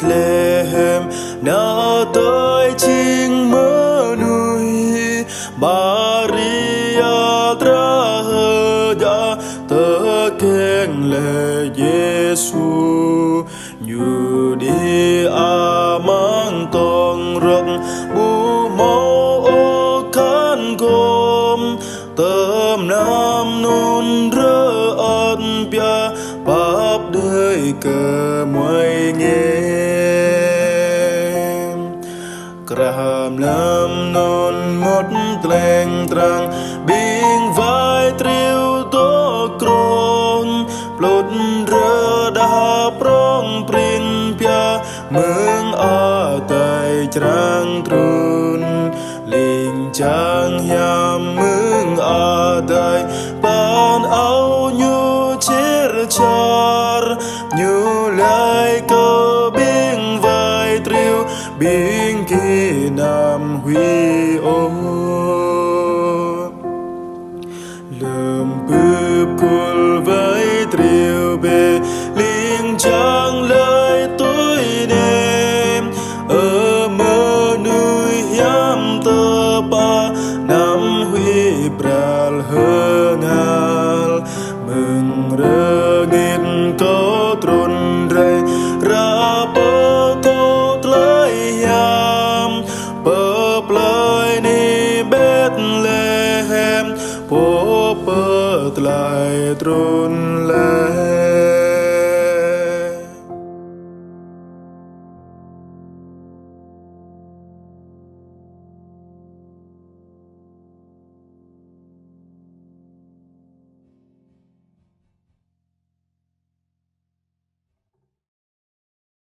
Bethlehem na tới chính mơ nuôi Maria tra hơ ya tơ keng le Giêsu như đi mang tông rộng bu máu ô khăn gồm tơm nam nôn rơ ơn bia bắp đời cờ môi nghe Graham nam nôn một leng trăng biên vai triều tố krong plot rơ đa prong prin pia mương a tay trăng trun linh trang hiam mương a tay ban áo nhu chir char nhu lại cơ biên vai triều biên kỳ nam huy ô lượm bướp cùl với triều bề liên trang lời tôi đêm ở mơ nuôi hiam tơ ba nam huy pral hơ ngal mừng rơ nghịt có trôn rây ra bơ tốt lời hiam bơ plơi ni Bethlehem po bơ lại trôn